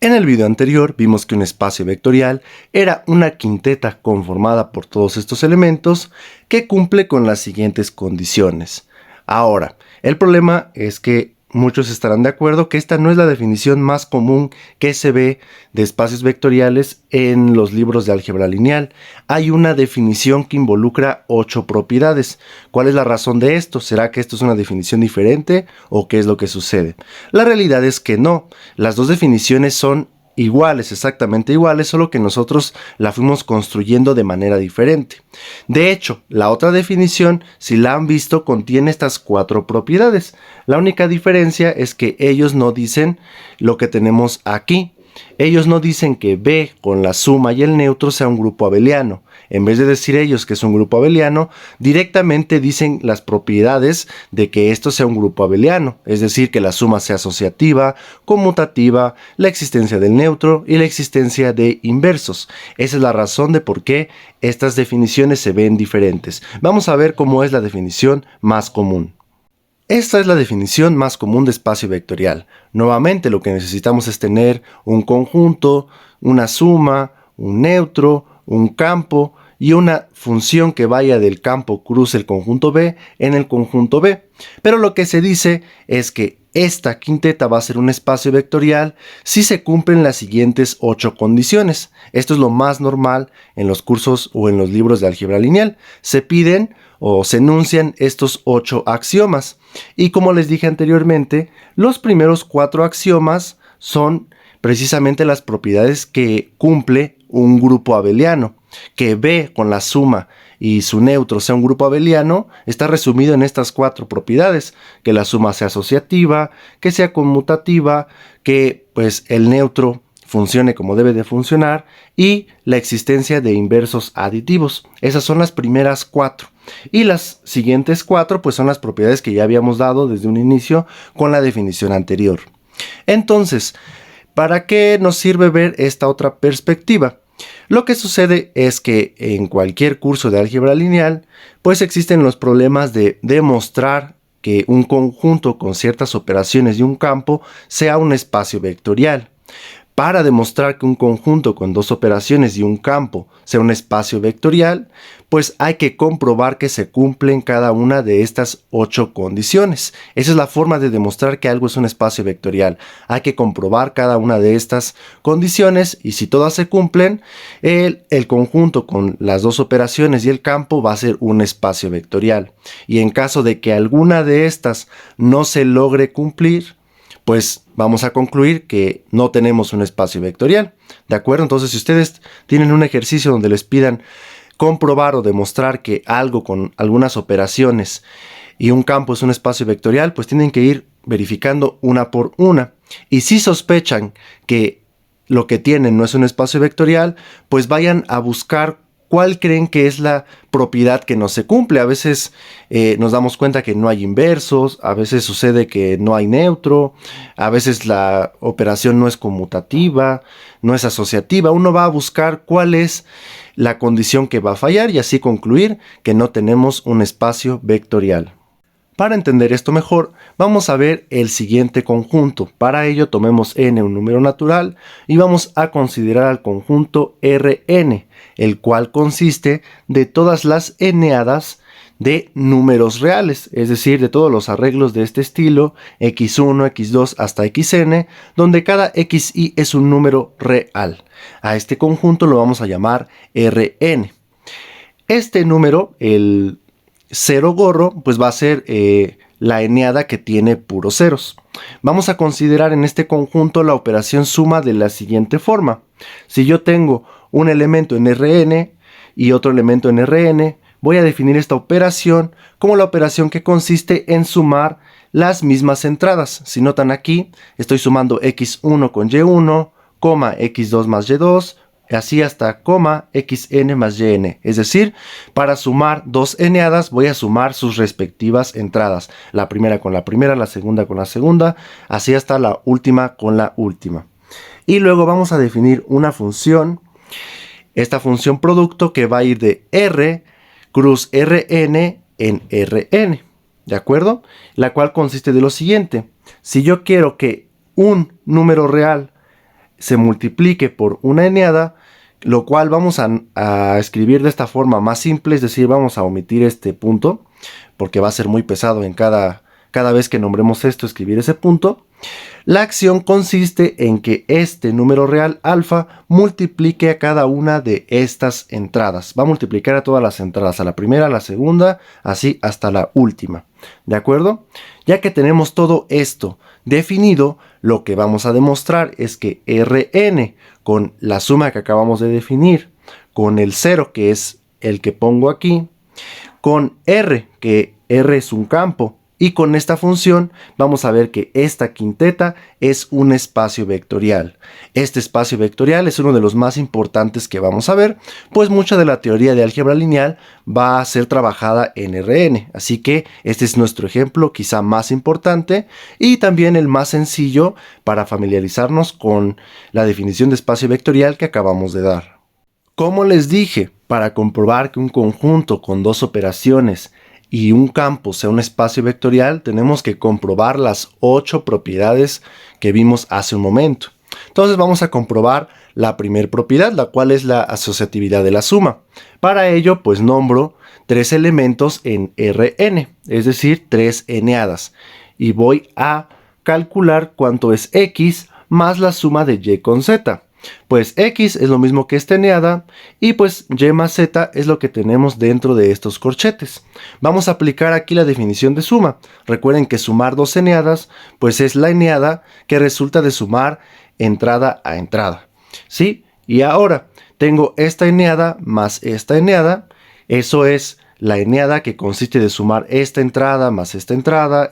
En el video anterior vimos que un espacio vectorial era una quinteta conformada por todos estos elementos que cumple con las siguientes condiciones. Ahora, el problema es que muchos estarán de acuerdo que esta no es la definición más común que se ve de espacios vectoriales en los libros de álgebra lineal. Hay una definición que involucra 8 propiedades. ¿Cuál es la razón de esto? ¿Será que esto es una definición diferente o qué es lo que sucede? La realidad es que no. Las dos definiciones son iguales, exactamente iguales, solo que nosotros la fuimos construyendo de manera diferente. De hecho, la otra definición, si la han visto, contiene estas 4 propiedades. La única diferencia es que ellos no dicen lo que tenemos aquí. Ellos no dicen que B con la suma y el neutro sea un grupo abeliano. En vez de decir ellos que es un grupo abeliano, directamente dicen las propiedades de que esto sea un grupo abeliano. Es decir, que la suma sea asociativa, conmutativa, la existencia del neutro y la existencia de inversos. Esa es la razón de por qué estas definiciones se ven diferentes. Vamos a ver cómo es la definición más común. Esta es la definición más común de espacio vectorial. Nuevamente lo que necesitamos es tener un conjunto, una suma, un neutro, un campo y una función que vaya del campo cruce el conjunto B en el conjunto B. Pero lo que se dice es que esta quinteta va a ser un espacio vectorial si se cumplen las siguientes 8 condiciones. Esto es lo más normal en los cursos o en los libros de álgebra lineal. Se piden o se enuncian estos 8 axiomas. Y como les dije anteriormente, los primeros 4 axiomas son precisamente las propiedades que cumple un grupo abeliano. Que B con la suma y su neutro sea un grupo abeliano está resumido en estas 4 propiedades: que la suma sea asociativa, que sea conmutativa, que pues el neutro funcione como debe de funcionar y la existencia de inversos aditivos. Esas son las primeras 4. Y las siguientes 4 pues son las propiedades que ya habíamos dado desde un inicio con la definición anterior. Entonces, ¿para qué nos sirve ver esta otra perspectiva? Lo que sucede es que en cualquier curso de álgebra lineal pues existen los problemas de demostrar que un conjunto con ciertas operaciones de un campo sea un espacio vectorial. Para demostrar que un conjunto con 2 operaciones y un campo sea un espacio vectorial, pues hay que comprobar que se cumplen cada una de estas 8 condiciones. Esa es la forma de demostrar que algo es un espacio vectorial. Hay que comprobar cada una de estas condiciones y si todas se cumplen, el conjunto con las 2 operaciones y el campo va a ser un espacio vectorial. Y en caso de que alguna de estas no se logre cumplir, pues vamos a concluir que no tenemos un espacio vectorial. ¿De acuerdo? Entonces, si ustedes tienen un ejercicio donde les pidan comprobar o demostrar que algo con algunas operaciones y un campo es un espacio vectorial, pues tienen que ir verificando una por una. Y si sospechan que lo que tienen no es un espacio vectorial, pues vayan a buscar ¿cuál creen que es la propiedad que no se cumple? A veces nos damos cuenta que no hay inversos, a veces sucede que no hay neutro, a veces la operación no es conmutativa, no es asociativa. Uno va a buscar cuál es la condición que va a fallar y así concluir que no tenemos un espacio vectorial. Para entender esto mejor, vamos a ver el siguiente conjunto. Para ello tomemos n, un número natural, y vamos a considerar al conjunto Rn, el cual consiste de todas las n-adas de números reales, es decir, de todos los arreglos de este estilo, x1, x2 hasta xn, donde cada xi es un número real. A este conjunto lo vamos a llamar Rn. Este número, el 0 gorro, pues va a ser la n-ada que tiene puros ceros. Vamos a considerar en este conjunto la operación suma de la siguiente forma. Si yo tengo un elemento en Rn y otro elemento en Rn, voy a definir esta operación como la operación que consiste en sumar las mismas entradas. Si notan aquí, estoy sumando x1 con y1, x2 más y2, así hasta xn más yn. Es decir, para sumar 2 n-adas voy a sumar sus respectivas entradas. La primera con la primera, la segunda con la segunda, así hasta la última con la última. Y luego vamos a definir una función, esta función producto que va a ir de r cruz Rn en Rn. ¿De acuerdo? La cual consiste de lo siguiente. Si yo quiero que un número real se multiplique por una eneada, lo cual vamos a escribir de esta forma más simple, es decir, vamos a omitir este punto, porque va a ser muy pesado en cada vez que nombremos esto, escribir ese punto. La acción consiste en que este número real alfa multiplique a cada una de estas entradas. Va a multiplicar a todas las entradas, a la primera, a la segunda, así hasta la última. ¿De acuerdo? Ya que tenemos todo esto definido, lo que vamos a demostrar es que Rn, con la suma que acabamos de definir, con el 0, que es el que pongo aquí, con R, que R es un campo, y con esta función vamos a ver que esta quinteta es un espacio vectorial. Este espacio vectorial es uno de los más importantes que vamos a ver, pues mucha de la teoría de álgebra lineal va a ser trabajada en Rn. Así que este es nuestro ejemplo quizá más importante y también el más sencillo para familiarizarnos con la definición de espacio vectorial que acabamos de dar. Como les dije, para comprobar que un conjunto con dos operaciones y un campo sea un espacio vectorial, tenemos que comprobar las 8 propiedades que vimos hace un momento. Entonces vamos a comprobar la primera propiedad, la cual es la asociatividad de la suma. Para ello, pues nombro 3 elementos en Rn, es decir, 3 eneadas. Y voy a calcular cuánto es x más la suma de y con z. Pues x es lo mismo que esta eneada y pues y más z es lo que tenemos dentro de estos corchetes. Vamos a aplicar aquí la definición de suma. Recuerden que sumar dos eneadas pues es la eneada que resulta de sumar entrada a entrada. ¿Sí? Y ahora tengo esta eneada más esta eneada. Eso es la eneada que consiste de sumar esta entrada más esta entrada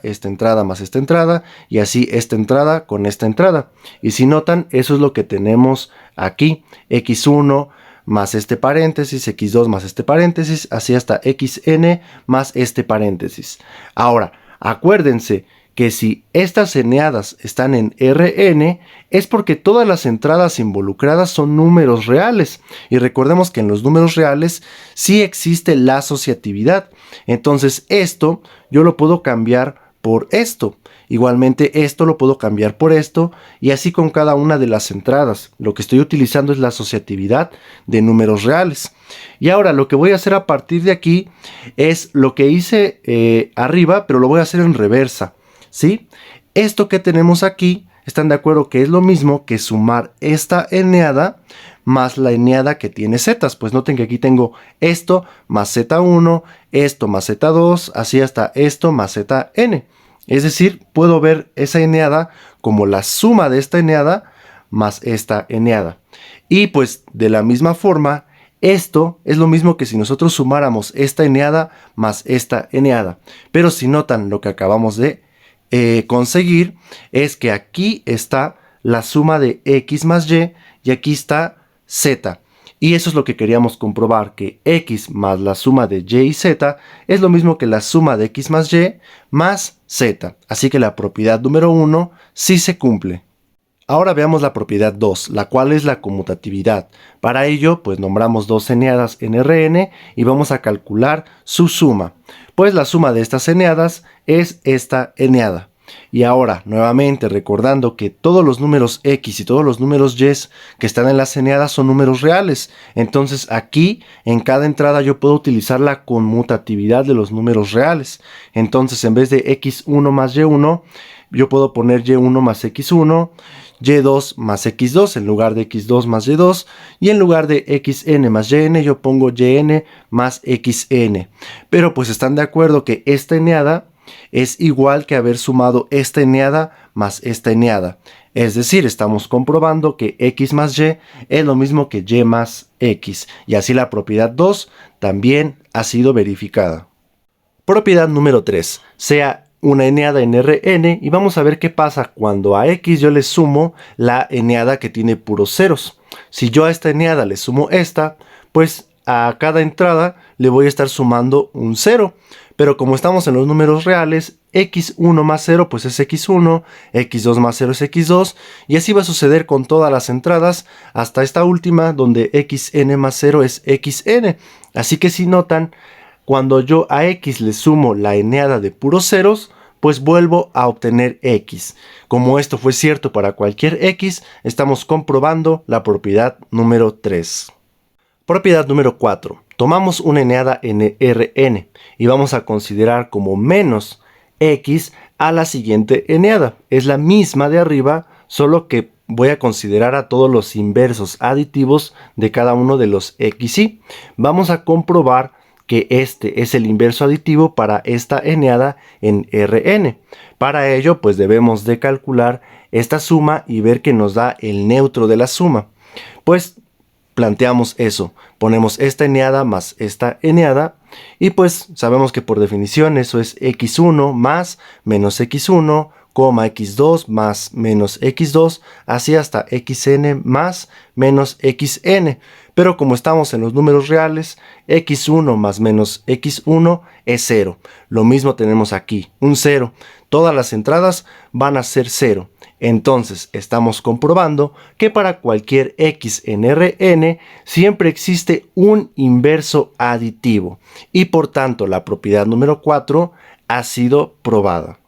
más esta entrada, y así esta entrada con esta entrada. Y si notan, eso es lo que tenemos aquí, x1 más este paréntesis, x2 más este paréntesis, así hasta xn más este paréntesis. Ahora, acuérdense que si estas eneadas están en Rn, es porque todas las entradas involucradas son números reales. Y recordemos que en los números reales sí existe la asociatividad. Entonces esto yo lo puedo cambiar por esto. Igualmente esto lo puedo cambiar por esto, y así con cada una de las entradas. Lo que estoy utilizando es la asociatividad de números reales. Y ahora lo que voy a hacer a partir de aquí es lo que hice arriba, pero lo voy a hacer en reversa. ¿Sí? Esto que tenemos aquí, ¿están de acuerdo que es lo mismo que sumar esta eneada más la eneada que tiene zetas? Pues noten que aquí tengo esto más z1, esto más z2, así hasta esto más zn. Es decir, puedo ver esa eneada como la suma de esta eneada más esta eneada. Y pues de la misma forma, esto es lo mismo que si nosotros sumáramos esta eneada más esta eneada. Pero si notan lo que acabamos de conseguir es que aquí está la suma de x más y aquí está z. Y eso es lo que queríamos comprobar, que x más la suma de y y z es lo mismo que la suma de x más y más z. Así que la propiedad número 1 sí se cumple. Ahora veamos la propiedad 2, la cual es la conmutatividad. Para ello, pues nombramos dos eneadas en Rn y vamos a calcular su suma. Pues la suma de estas eneadas es esta eneada. Y ahora, nuevamente recordando que todos los números x y todos los números y que están en las eneadas son números reales. Entonces aquí, en cada entrada yo puedo utilizar la conmutatividad de los números reales. Entonces en vez de x1 más y1, yo puedo poner y1 más x1, y2 más x2 en lugar de x2 más y2, y en lugar de xn más yn yo pongo yn más xn. Pero pues están de acuerdo que esta eneada es igual que haber sumado esta eneada más esta eneada. Es decir, estamos comprobando que x más y es lo mismo que y más x. Y así la propiedad 2 también ha sido verificada. Propiedad número 3. Sea una eneada en Rn y vamos a ver qué pasa cuando a x yo le sumo la eneada que tiene puros ceros. Si yo a esta eneada le sumo esta, pues a cada entrada le voy a estar sumando un 0. Pero como estamos en los números reales, x1 más 0 pues es x1, x2 más 0 es x2, y así va a suceder con todas las entradas hasta esta última donde xn más 0 es xn. Así que si notan, cuando yo a x le sumo la eneada de puros ceros, pues vuelvo a obtener x. Como esto fue cierto para cualquier x, estamos comprobando la propiedad número 3. Propiedad número 4. Tomamos una eneada Rn y vamos a considerar como menos x a la siguiente eneada. Es la misma de arriba, solo que voy a considerar a todos los inversos aditivos de cada uno de los xy. Vamos a comprobar que este es el inverso aditivo para esta eneada en Rn. Para ello, pues debemos de calcular esta suma y ver que nos da el neutro de la suma. Pues planteamos eso, ponemos esta eneada más esta eneada y pues sabemos que por definición eso es x1 más menos x1, x2 más menos x2, así hasta xn más menos xn. Pero como estamos en los números reales, x1 más menos x1 es 0. Lo mismo tenemos aquí, un 0. Todas las entradas van a ser 0. Entonces estamos comprobando que para cualquier x en Rn siempre existe un inverso aditivo y por tanto la propiedad número 4 ha sido probada.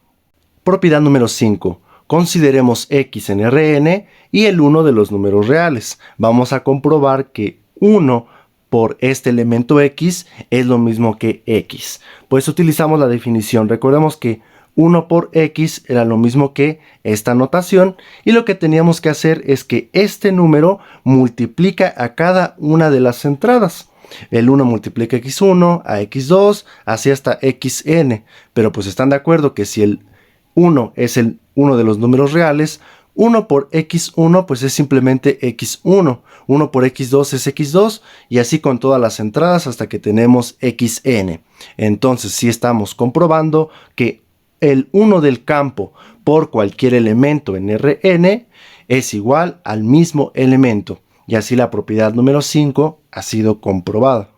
Propiedad número 5. Consideremos x en Rn y el 1 de los números reales. Vamos a comprobar que 1 por este elemento x es lo mismo que x. Pues utilizamos la definición. Recordemos que 1 por x era lo mismo que esta notación y lo que teníamos que hacer es que este número multiplica a cada una de las entradas. El 1 multiplica x1 a x2 así hasta xn, pero pues están de acuerdo que si el 1 es el uno de los números reales, 1 por x1 pues es simplemente x1, 1 por x2 es x2 y así con todas las entradas hasta que tenemos xn. Entonces sí estamos comprobando que el 1 del campo por cualquier elemento en Rn es igual al mismo elemento y así la propiedad número 5 ha sido comprobada.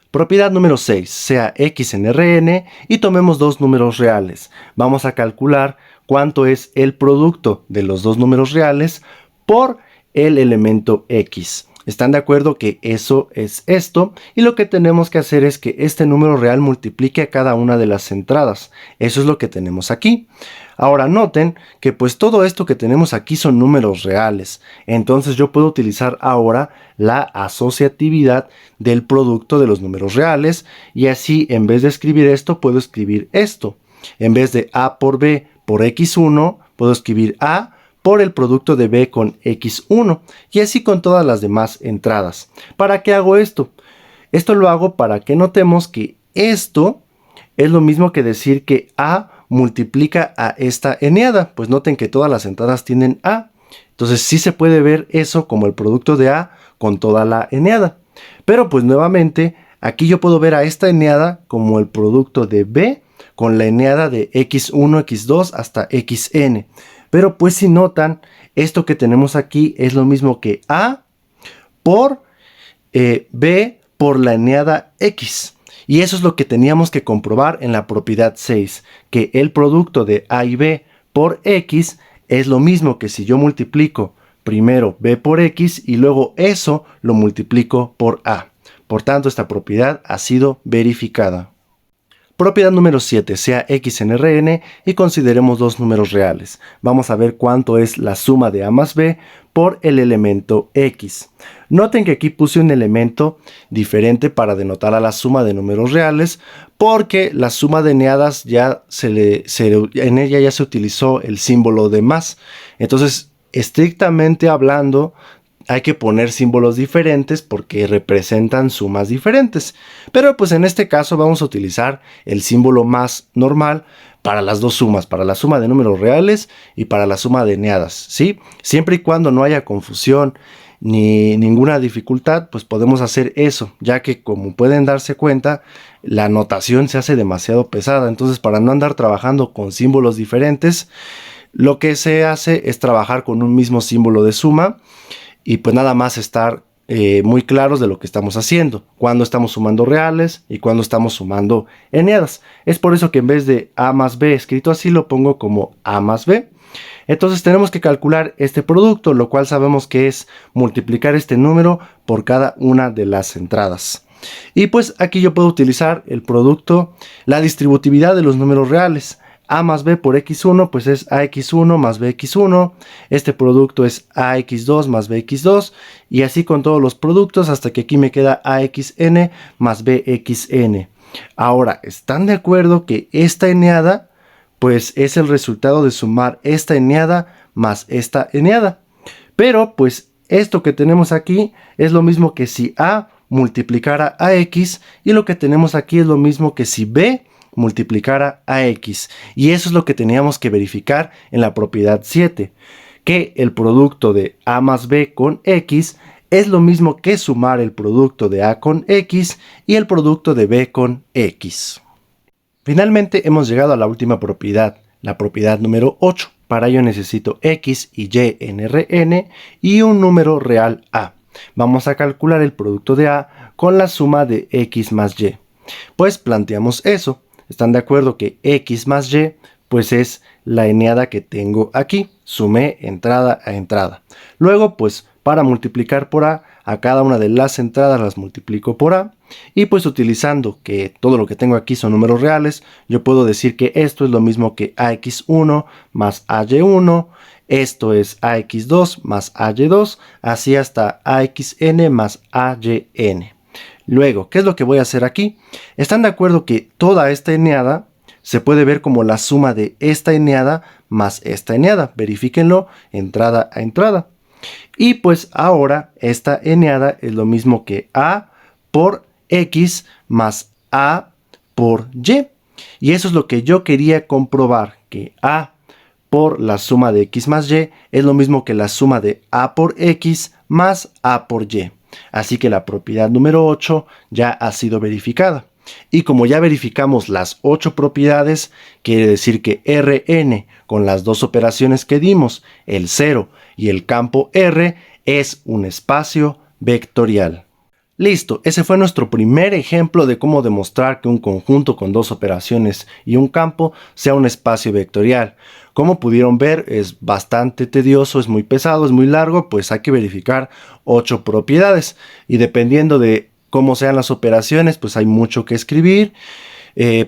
Propiedad número 6, sea x en Rn y tomemos dos números reales. Vamos a calcular cuánto es el producto de los dos números reales por el elemento x. ¿Están de acuerdo que eso es esto? Y lo que tenemos que hacer es que este número real multiplique a cada una de las entradas. Eso es lo que tenemos aquí. Ahora noten que pues todo esto que tenemos aquí son números reales. Entonces yo puedo utilizar ahora la asociatividad del producto de los números reales. Y así en vez de escribir esto, puedo escribir esto. En vez de a por b por x1, puedo escribir a por el producto de b con x1 y así con todas las demás entradas. ¿Para qué hago esto? Esto lo hago para que notemos que esto es lo mismo que decir que a multiplica a esta eneada. Pues noten que todas las entradas tienen a. Entonces sí se puede ver eso como el producto de a con toda la eneada. Pero pues nuevamente aquí yo puedo ver a esta eneada como el producto de b con la eneada de x1, x2 hasta xn. Pero pues si notan, esto que tenemos aquí es lo mismo que a por b por la eneada x. Y eso es lo que teníamos que comprobar en la propiedad 6, que el producto de a y b por x es lo mismo que si yo multiplico primero b por x y luego eso lo multiplico por a. Por tanto, esta propiedad ha sido verificada. Propiedad número 7, sea x en Rn y consideremos dos números reales. Vamos a ver cuánto es la suma de a más b por el elemento x. Noten que aquí puse un elemento diferente para denotar a la suma de números reales porque la suma de eneadas ya en ella ya se utilizó el símbolo de más. Entonces, estrictamente hablando, hay que poner símbolos diferentes porque representan sumas diferentes. Pero pues en este caso vamos a utilizar el símbolo más normal para las dos sumas, para la suma de números reales y para la suma de eneadas, ¿sí? Siempre y cuando no haya confusión ni ninguna dificultad, pues podemos hacer eso, ya que como pueden darse cuenta, la notación se hace demasiado pesada. Entonces, para no andar trabajando con símbolos diferentes, lo que se hace es trabajar con un mismo símbolo de suma y pues nada más estar muy claros de lo que estamos haciendo, cuando estamos sumando reales y cuando estamos sumando eneadas. Es por eso que en vez de a más b escrito así lo pongo como a más b. Entonces tenemos que calcular este producto, lo cual sabemos que es multiplicar este número por cada una de las entradas. Y pues aquí yo puedo utilizar el producto, la distributividad de los números reales. A más B por X1 pues es AX1 más BX1, este producto es AX2 más BX2 y así con todos los productos hasta que aquí me queda AXN más BXN. Ahora, ¿están de acuerdo que esta eneada pues es el resultado de sumar esta eneada más esta eneada? Pero pues esto que tenemos aquí es lo mismo que si A multiplicara a X y lo que tenemos aquí es lo mismo que si B multiplicara a X. Y eso es lo que teníamos que verificar en la propiedad 7, que el producto de A más B con X es lo mismo que sumar el producto de A con X y el producto de B con X. Finalmente hemos llegado a la última propiedad, la propiedad número 8. Para ello necesito X y Y en Rn y un número real A. Vamos a calcular el producto de A con la suma de X más Y. Pues planteamos eso. ¿Están de acuerdo que X más Y pues es la eneada que tengo aquí? Sumé entrada a entrada. Luego pues para multiplicar por A cada una de las entradas las multiplico por A. Y pues utilizando que todo lo que tengo aquí son números reales, yo puedo decir que esto es lo mismo que AX1 más AY1, esto es AX2 más AY2, así hasta AXN más AYN. Luego, ¿qué es lo que voy a hacer aquí? ¿Están de acuerdo que toda esta eneada se puede ver como la suma de esta eneada más esta eneada? Verifíquenlo entrada a entrada. Y pues ahora esta eneada es lo mismo que A por X más A por Y. Y eso es lo que yo quería comprobar, que A por la suma de X más Y es lo mismo que la suma de A por X más A por Y. Así que la propiedad número 8 ya ha sido verificada. Y como ya verificamos las 8 propiedades, quiere decir que Rn con las dos operaciones que dimos, el 0 y el campo R, es un espacio vectorial. Listo, ese fue nuestro primer ejemplo de cómo demostrar que un conjunto con dos operaciones y un campo sea un espacio vectorial. Como pudieron ver, es bastante tedioso, es muy pesado, es muy largo, pues hay que verificar 8 propiedades. Y dependiendo de cómo sean las operaciones, pues hay mucho que escribir,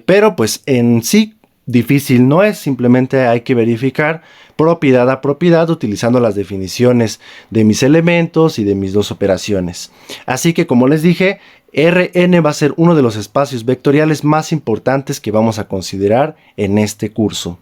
pero pues en sí difícil no es, simplemente hay que verificar propiedad a propiedad utilizando las definiciones de mis elementos y de mis dos operaciones. Así que como les dije, Rn va a ser uno de los espacios vectoriales más importantes que vamos a considerar en este curso.